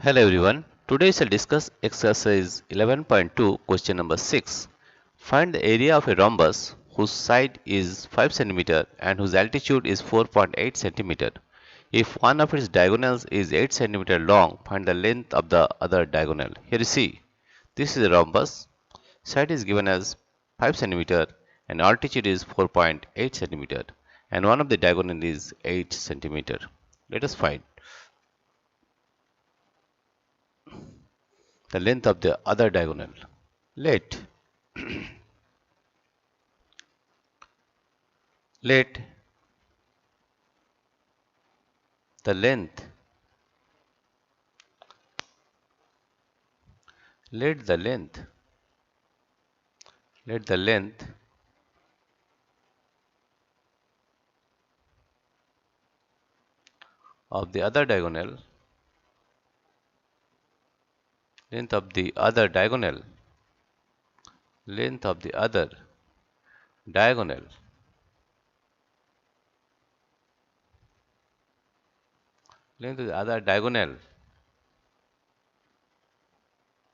Hello everyone. Today we shall discuss exercise 11.2 question number 6. Find the area of a rhombus whose side is 5 cm and whose altitude is 4.8 cm. If one of its diagonals is 8 cm long, find the length of the other diagonal. Here you see, this is a rhombus. Side is given as 5 cm and altitude is 4.8 cm and one of the diagonal is 8 cm. Let us find the length of the other diagonal. Let let the length let the length let the length of the other diagonal length of the other diagonal length of the other diagonal length of the other diagonal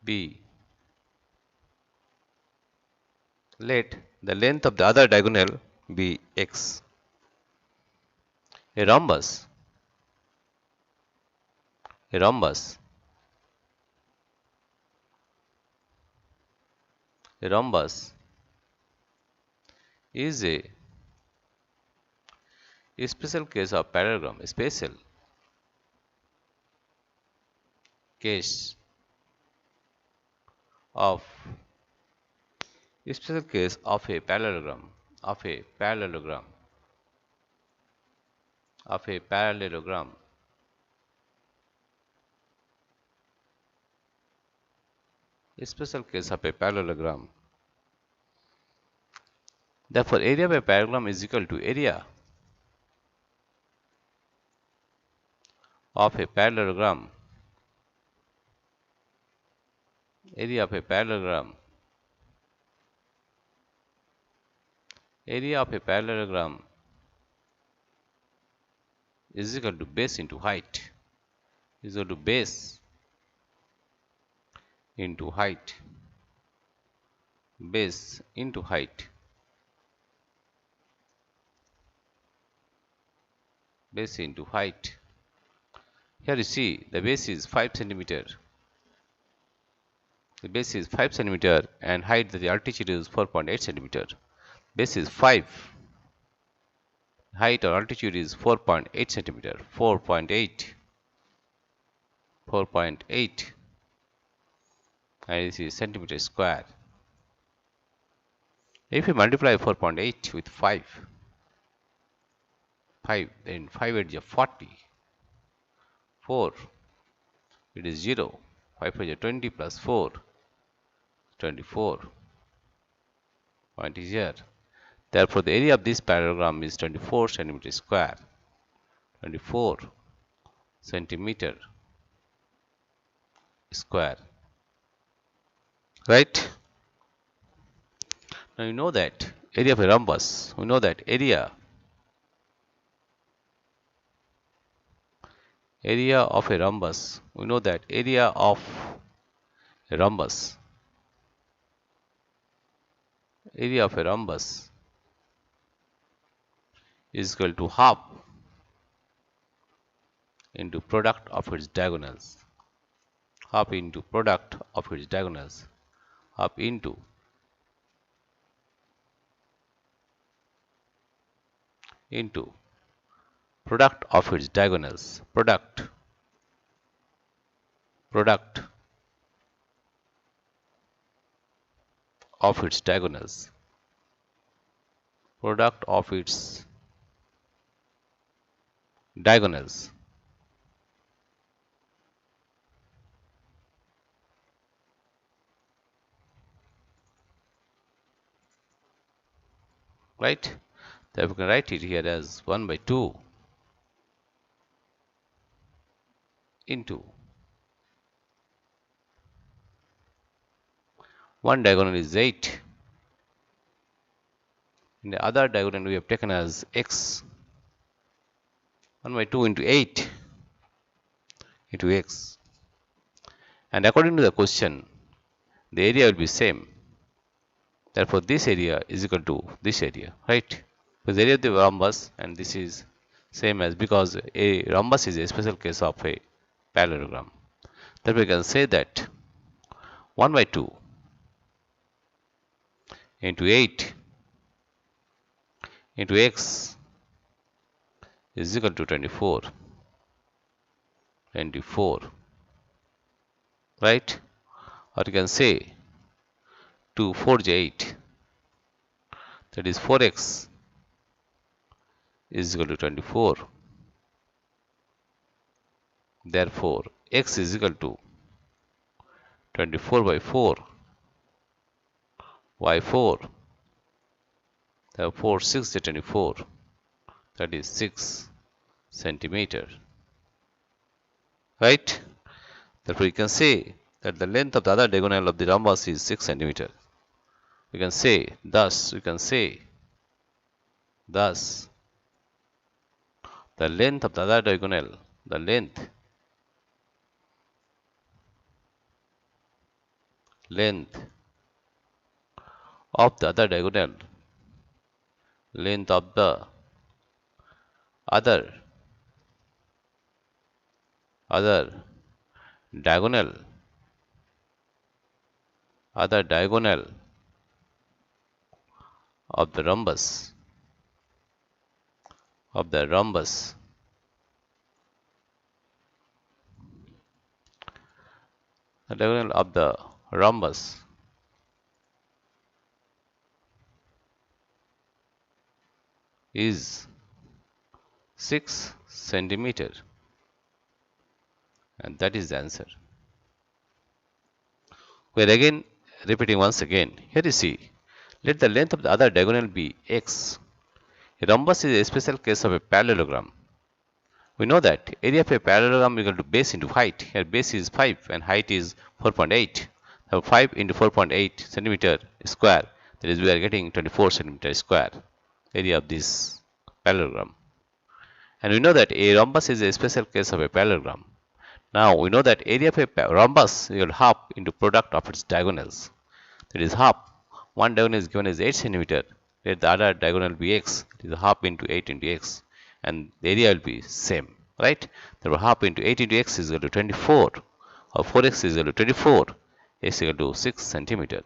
be let the length of the other diagonal be x. A rhombus a rhombus a rhombus is a special case of parallelogram, a special case of special case of a parallelogram of a parallelogram of a parallelogram. A special case of a parallelogram. Therefore, area of a parallelogram is equal to area of a parallelogram. Area of a parallelogram. Area of a parallelogram is equal to base into height. Is equal to base into height. Base into height. Base into height. Here you see the base is 5 cm. The base is 5 cm and height, the altitude is 4.8 cm. Base is 5. Height or altitude is 4.8 cm. 4.8. 4.8. And this is centimeter square. If you multiply 4.8 with 5, then 5 8 is 40. 4, it is 0. 5 is 20 plus 4, 24. Point is here. Therefore, the area of this parallelogram is 24 centimeter square. 24 centimeter square. Right? Now you know that area of a rhombus. We know that area of a rhombus. We know that area of a rhombus. Area of a rhombus is equal to half into product of its diagonals. Half into product of its diagonals. Half into product of its diagonals. Product of its diagonals. Product of its diagonals. Right? Then we can write it here as 1 by 2 into one diagonal is 8. In the other diagonal we have taken as x. 1 by 2 into 8 into x. and according to the question, the area will be same. Therefore, this area is equal to this area, right? Because the area of the rhombus, and this is same as, because a rhombus is a special case of a parallelogram. Therefore, we can say that 1 by 2 into 8 into x is equal to 24. 24, right? Or you can say 2 4 is 8, that is 4x is equal to 24. Therefore, x is equal to 24 by 4 y 4. Therefore, 6 is 24, that is 6 centimeter, right? Therefore, you can say that the length of the other diagonal of the rhombus is 6 centimeter. We can say thus, the length of the other diagonal, the length of the other diagonal, length of the other diagonal, of the rhombus, the diagonal of the rhombus is 6 centimeter, and that is the answer. We are again repeating once again. Here you see, let the length of the other diagonal be x. A rhombus is a special case of a parallelogram. We know that area of a parallelogram is equal to base into height. Here base is 5 and height is 4.8. So 5 into 4.8 centimeter square, that is we are getting 24 centimeter square area of this parallelogram. And we know that a rhombus is a special case of a parallelogram. Now we know that area of a rhombus is half into product of its diagonals. That is half. One diagonal is given as 8 centimeter. Let the other diagonal be x. It is half into 8 into x, and the area will be same, right? Therefore, half into 8 into x is equal to 24, or 4x is equal to 24. X is equal to 6 centimeter.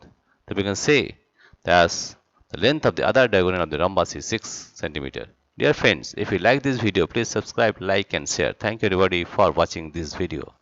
So we can say that the length of the other diagonal of the rhombus is 6 centimeter. Dear friends, if you like this video, please subscribe, like and share. Thank you everybody for watching this video.